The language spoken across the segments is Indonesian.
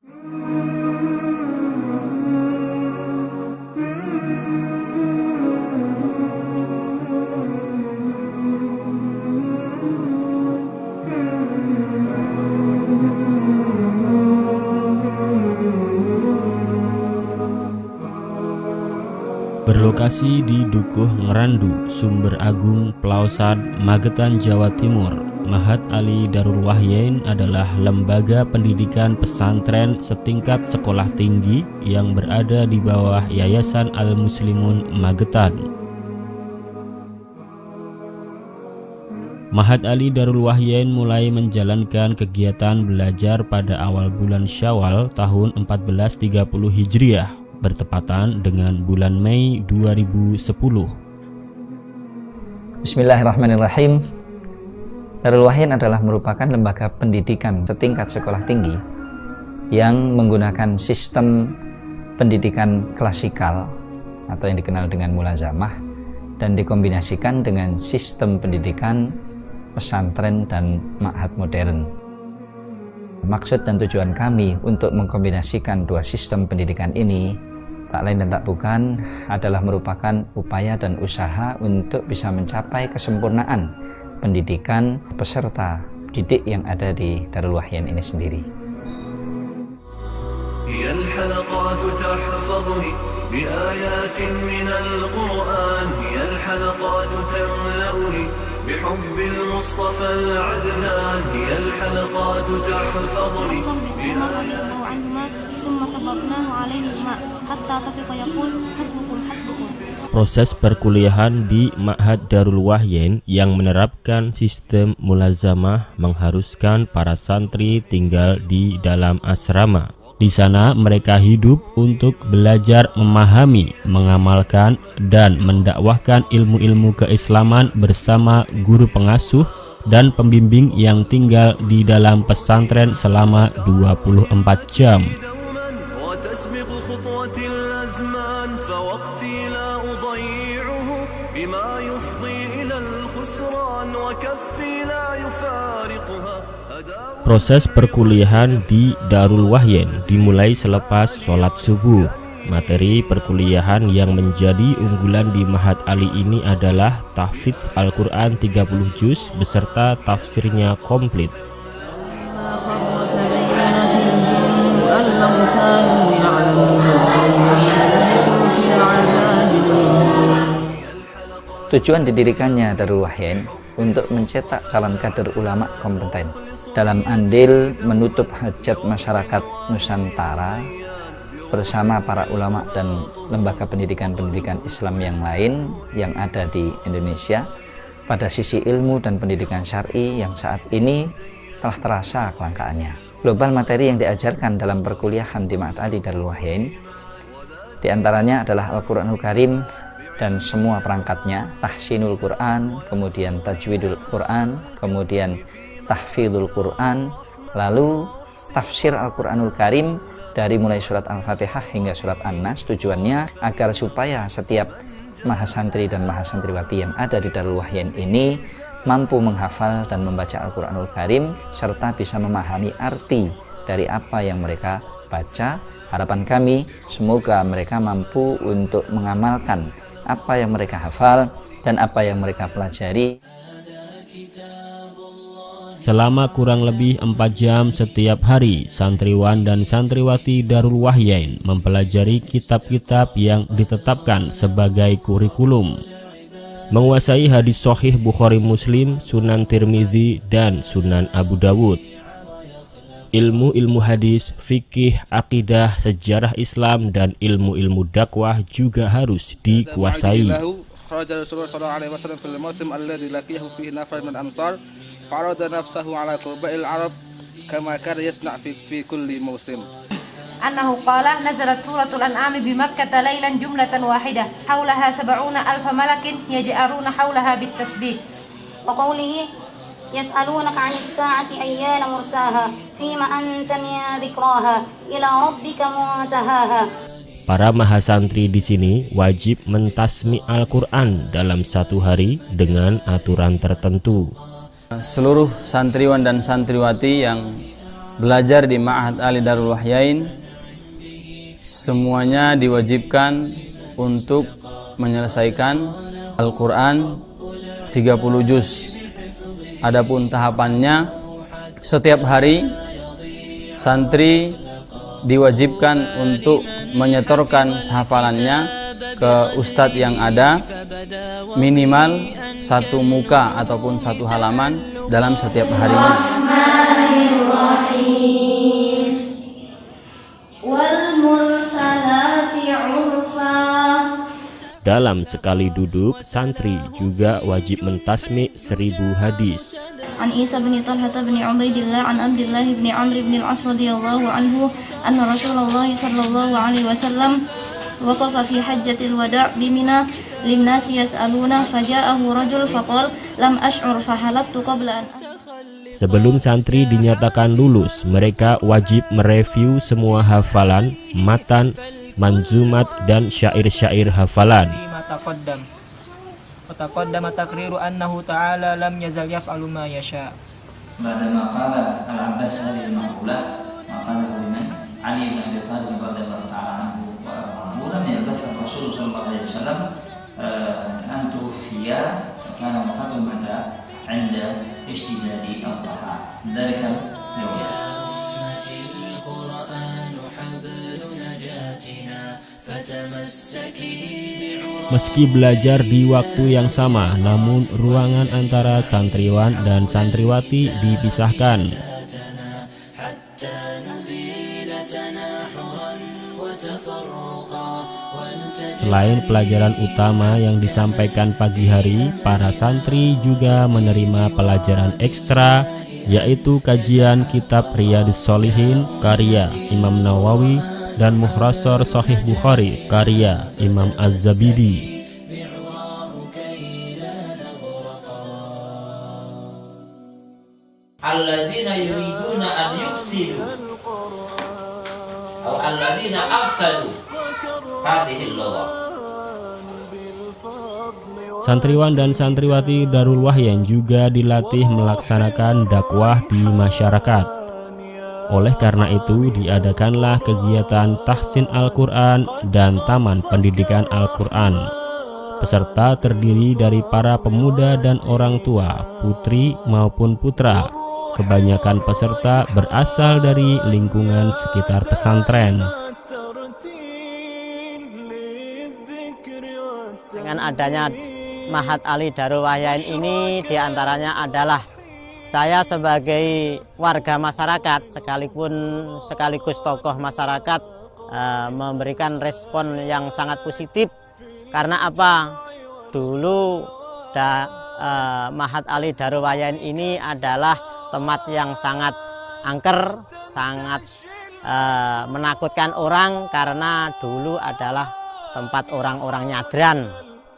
Berlokasi di Dukuh Ngerandu, Sumber Agung, Pelausan, Magetan, Jawa Timur, Ma'had Ali Darul Wahyain adalah lembaga pendidikan pesantren setingkat sekolah tinggi yang berada di bawah Yayasan Al-Muslimun Magetan. Ma'had Ali Darul Wahyain mulai menjalankan kegiatan belajar pada awal bulan Syawal tahun 1430 Hijriah, bertepatan dengan bulan Mei 2010. Bismillahirrahmanirrahim. Darul Wahyain adalah merupakan lembaga pendidikan setingkat sekolah tinggi yang menggunakan sistem pendidikan klasikal atau yang dikenal dengan mulazamah dan dikombinasikan dengan sistem pendidikan pesantren dan ma'had modern. Maksud dan tujuan kami untuk mengkombinasikan dua sistem pendidikan ini tak lain dan tak bukan adalah merupakan upaya dan usaha untuk bisa mencapai kesempurnaan pendidikan peserta didik yang ada di Darul Wahyain ini sendiri. Proses perkuliahan di Ma'had Darul Wahyain yang menerapkan sistem mulazamah mengharuskan para santri tinggal di dalam asrama. Di sana mereka hidup untuk belajar memahami, mengamalkan, dan mendakwahkan ilmu-ilmu keislaman bersama guru pengasuh dan pembimbing yang tinggal di dalam pesantren selama 24 jam. Proses perkuliahan di Darul Wahyain dimulai selepas sholat subuh. Materi perkuliahan yang menjadi unggulan di Ma'had Ali ini adalah tahfidz Al-Quran 30 juz beserta tafsirnya komplit. Tujuan didirikannya Darul Wahyain untuk mencetak calon kader ulama kompeten dalam andil menutup hajat masyarakat Nusantara bersama para ulama dan lembaga pendidikan Islam yang lain yang ada di Indonesia pada sisi ilmu dan pendidikan syar'i yang saat ini telah terasa kelangkaannya. Global materi yang diajarkan dalam perkuliahan di Ma'had Ali Darul Wahyain diantaranya adalah Al-Quranul Karim dan semua perangkatnya, tahsinul Quran, kemudian tajwidul Quran, kemudian tahfidzul Quran, lalu tafsir Al-Quranul Karim dari mulai surat Al-Fatihah hingga surat An-Nas. Tujuannya agar supaya setiap mahasantri dan mahasantriwati yang ada di Darul Wahyain ini mampu menghafal dan membaca Al-Quranul Karim serta bisa memahami arti dari apa yang mereka baca. Harapan kami semoga mereka mampu untuk mengamalkan apa yang mereka hafal dan apa yang mereka pelajari. Selama kurang lebih 4 jam setiap hari, santriwan dan santriwati Darul Wahyain mempelajari kitab-kitab yang ditetapkan sebagai kurikulum. Menguasai hadis sahih Bukhari Muslim, Sunan Tirmidzi, dan Sunan Abu Dawud. Ilmu-ilmu hadis, fikih, akidah, sejarah Islam, dan ilmu-ilmu dakwah juga harus dikuasai. Annahu qala nazalat suratul an'am bi Makkah lailan jumlatan wahidah haulaha 70,000 malakin yaj'aruna haulaha bit tasbih wa qawlihi yas'alunaka 'anis sa'ati ayyana mursaha fima anta min dzikraha ila rabbika muntahaha. Para mahasantri di sini wajib mentasmi Al-Quran dalam 1 hari dengan aturan tertentu. Seluruh santriwan dan santriwati yang belajar di Ma'had Ali Darul Wahyain semuanya diwajibkan untuk menyelesaikan Al-Quran 30 juz. Adapun tahapannya, setiap hari santri diwajibkan untuk menyetorkan hafalannya ke ustadz yang ada, minimal 1 muka ataupun 1 halaman dalam setiap harinya. Dalam sekali duduk, santri juga wajib mentasmi 1000 hadis. An Isa bin Talhah bin Ubaidillah an Abdullah bin Amr bin Al-As radhiyallahu anhu anna Rasulullah sallallahu alaihi wasallam waqafa fi hajjatil wada' bi Mina lin-nasi yas'aluna faja'ahu rajul faqala lam ash'ur fahalaktu qabla an. Sebelum santri dinyatakan lulus, mereka wajib mereview semua hafalan, matan, manzumat dan syair-syair hafalan. Taqaddama taqriru annahu ta'ala lam yazal yaf'alu ma yasha. Ba'da maqala al-Abbas hadhihi al-maqula maqala liman Ali bin Abi Thalib radhiyallahu ta'ala anhu wa ardahu lam yalbas Rasul sallallahu alaihi wasallam an tuwfiya kana maqatul mata 'inda ishtidadi al-dhaha. Dzalika yawm Meski belajar di waktu yang sama, namun ruangan antara santriwan dan santriwati dipisahkan. Selain pelajaran utama yang disampaikan pagi hari, para santri juga menerima pelajaran ekstra, yaitu kajian kitab Riyadhus Shalihin karya Imam Nawawi dan Mukhtasar Sahih Bukhari karya Imam Az-Zabidi. Alladzina yuriduna an yufsidu atau alladzina afsadu hadhil lugha. Santriwan dan santriwati Darul Wahyain juga dilatih melaksanakan dakwah di masyarakat. Oleh karena itu, diadakanlah kegiatan tahsin Al-Quran dan Taman Pendidikan Al-Quran. Peserta terdiri dari para pemuda dan orang tua, putri maupun putra. Kebanyakan peserta berasal dari lingkungan sekitar pesantren. Dengan adanya Ma'had Ali Darul Wahyain ini diantaranya adalah saya sebagai warga masyarakat sekaligus tokoh masyarakat memberikan respon yang sangat positif. Karena apa? Dulu Ma'had Ali Darul Wahyain ini adalah tempat yang sangat angker, sangat menakutkan orang, karena dulu adalah tempat orang-orang nyadran,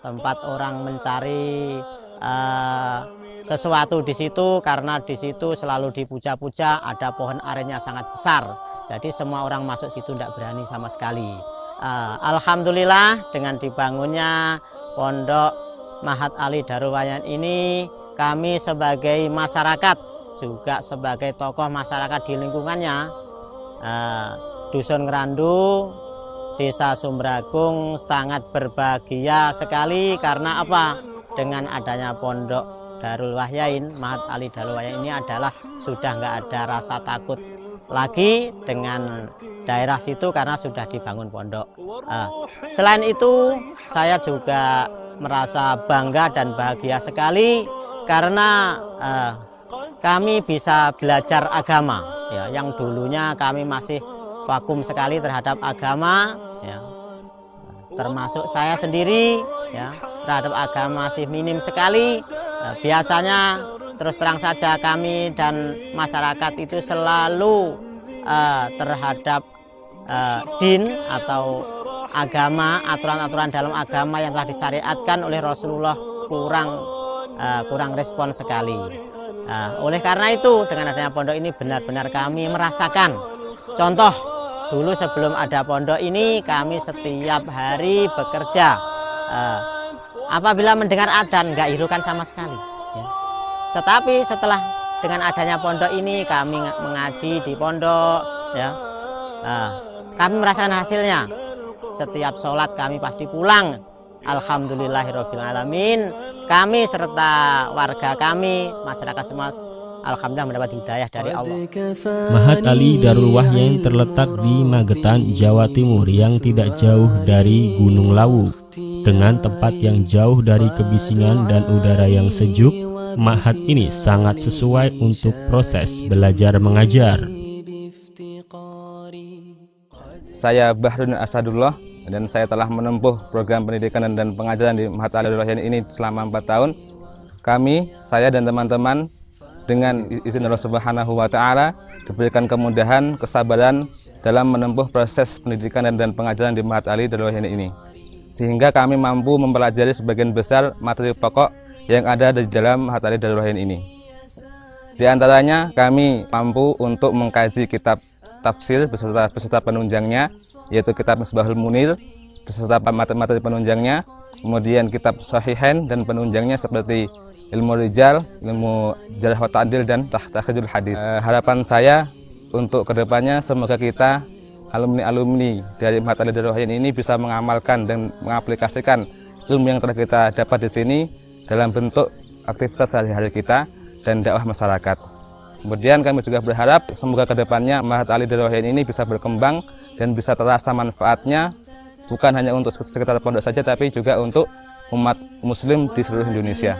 tempat orang mencari sesuatu di situ, karena di situ selalu dipuja-puja, ada pohon arennya sangat besar. Jadi semua orang masuk situ tidak berani sama sekali. Alhamdulillah dengan dibangunnya pondok Ma'had Ali Darul Wahyain ini, kami sebagai masyarakat, juga sebagai tokoh masyarakat di lingkungannya, Dusun Ngrandu, Desa Sumbragung sangat berbahagia sekali. Karena apa? Dengan adanya pondok Darul Wahyain, Ma'had Ali Darul Wahyain ini adalah sudah nggak ada rasa takut lagi dengan daerah situ karena sudah dibangun pondok. Selain itu, saya juga merasa bangga dan bahagia sekali karena kami bisa belajar agama, ya, yang dulunya kami masih vakum sekali terhadap agama, ya. Termasuk saya sendiri, ya, terhadap agama masih minim sekali. Biasanya terus terang saja kami dan masyarakat itu selalu terhadap din atau agama, aturan-aturan dalam agama yang telah disyariatkan oleh Rasulullah kurang respon sekali. Oleh karena itu, dengan adanya pondok ini benar-benar kami merasakan. Contoh, dulu sebelum ada pondok ini kami setiap hari bekerja. Apabila mendengar adzan nggak hirukan sama sekali, ya. Tetapi setelah dengan adanya pondok ini kami mengaji di pondok ya. Kami merasakan hasilnya. Setiap sholat kami pasti pulang. Alhamdulillahirabbil alamin. Kami serta warga kami, masyarakat semua alhamdulillah mendapat hidayah dari Allah. Ma'had Ali Darul Wahyain terletak di Magetan, Jawa Timur yang tidak jauh dari Gunung Lawu. Dengan tempat yang jauh dari kebisingan dan udara yang sejuk, ma'had ini sangat sesuai untuk proses belajar mengajar. Saya Bahrudin Asadullah dan saya telah menempuh program pendidikan dan pengajaran di Ma'had Ali Darul Wahyain ini selama 4 tahun. Kami, saya dan teman-teman dengan izin Allah Subhanahu wa Ta'ala diberikan kemudahan, kesabaran dalam menempuh proses pendidikan dan pengajaran di Ma'had Ali Darul Wahyain ini, sehingga kami mampu mempelajari sebagian besar materi pokok yang ada di dalam Ma'had Ali Darul Wahyain ini. Di antaranya kami mampu untuk mengkaji kitab tafsir beserta penunjangnya, yaitu kitab Misbahul Munir beserta materi penunjangnya, kemudian kitab Sahihain dan penunjangnya seperti ilmu rijal, ilmu jarh wa ta'dil dan takhrijul hadis. Harapan saya untuk kedepannya semoga kita alumni-alumni dari Ma'had Ali Darul Wahyain ini bisa mengamalkan dan mengaplikasikan ilmu yang telah kita dapat di sini dalam bentuk aktivitas sehari-hari kita dan dakwah masyarakat. Kemudian kami juga berharap semoga kedepannya Ma'had Ali Darul Wahyain ini bisa berkembang dan bisa terasa manfaatnya bukan hanya untuk sekitar pondok saja, tapi juga untuk umat muslim di seluruh Indonesia.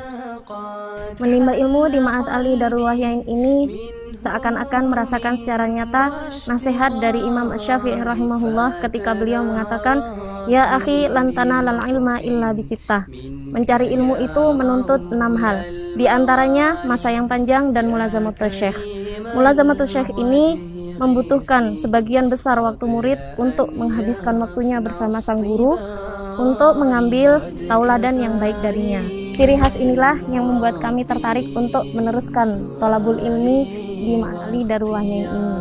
Menimba ilmu di Ma'had Ali Darul Wahyain ini seakan-akan merasakan secara nyata nasihat dari Imam Asy-Syafi'i rahimahullah ketika beliau mengatakan, "Ya akhi, lan tanalal ilma illa bisittah." Mencari ilmu itu menuntut 6 hal. Di antaranya masa yang panjang dan mulazamatul syekh. Mulazamatul syekh ini membutuhkan sebagian besar waktu murid untuk menghabiskan waktunya bersama sang guru untuk mengambil tauladan yang baik darinya. Ciri khas inilah yang membuat kami tertarik untuk meneruskan thalabul ilmi di Ma'had Ali Darul Wahyain ini.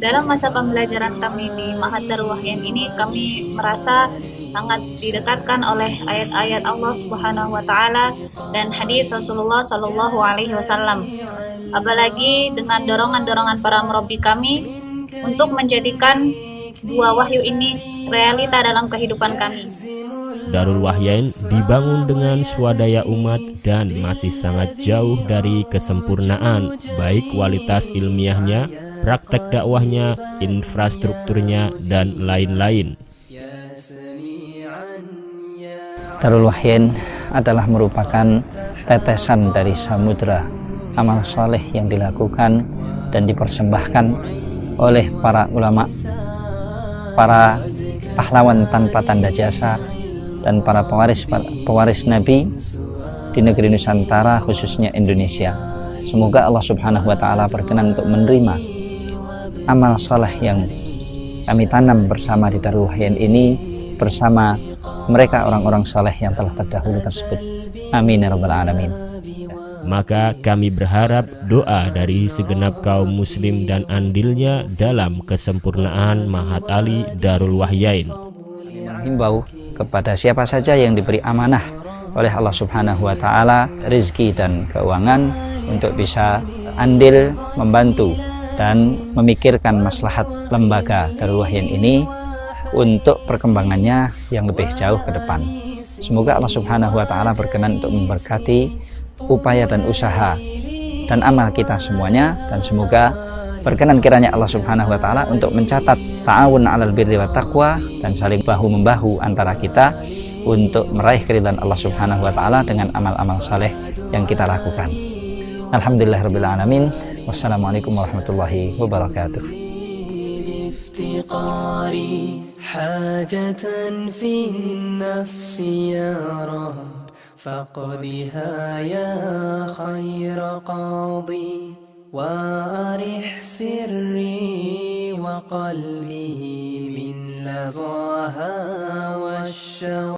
Dalam masa pembelajaran kami di Ma'had Darul Wahyain ini, kami merasa sangat didekatkan oleh ayat-ayat Allah Subhanahu wa Ta'ala dan hadis Rasulullah Sallallahu Alaihi Wasallam. Apalagi dengan dorongan-dorongan para murabbi kami untuk menjadikan dua wahyu ini realita dalam kehidupan kami. Darul Wahyain dibangun dengan swadaya umat dan masih sangat jauh dari kesempurnaan, baik kualitas ilmiahnya, praktek dakwahnya, infrastrukturnya, dan lain-lain. Darul Wahyain adalah merupakan tetesan dari samudra amal soleh yang dilakukan dan dipersembahkan oleh para ulama, para pahlawan tanpa tanda jasa, dan para pewaris Nabi di negeri Nusantara, khususnya Indonesia. Semoga Allah Subhanahu wa Ta'ala berkenan untuk menerima amal soleh yang kami tanam bersama di Darul Wahyain ini bersama mereka orang-orang soleh yang telah terdahulu tersebut. Amin ya rabbal alamin. Maka kami berharap doa dari segenap kaum muslim dan andilnya dalam kesempurnaan Ma'had Ali Darul Wahyain. Menghimbau kepada siapa saja yang diberi amanah oleh Allah Subhanahu wa Ta'ala rezeki dan keuangan untuk bisa andil membantu dan memikirkan maslahat lembaga Darul Wahyain ini untuk perkembangannya yang lebih jauh ke depan. Semoga Allah Subhanahu wa Ta'ala berkenan untuk memberkati upaya dan usaha dan amal kita semuanya, dan semoga berkenan kiranya Allah Subhanahu wa Ta'ala untuk mencatat ta'awun 'alal birri wat taqwa dan saling bahu-membahu antara kita untuk meraih keridhaan Allah Subhanahu wa Ta'ala dengan amal-amal saleh yang kita lakukan. Alhamdulillahirabbil alamin. Wassalamualaikum warahmatullahi wabarakatuh. وأرح سري وقلبي من لظاها والشوق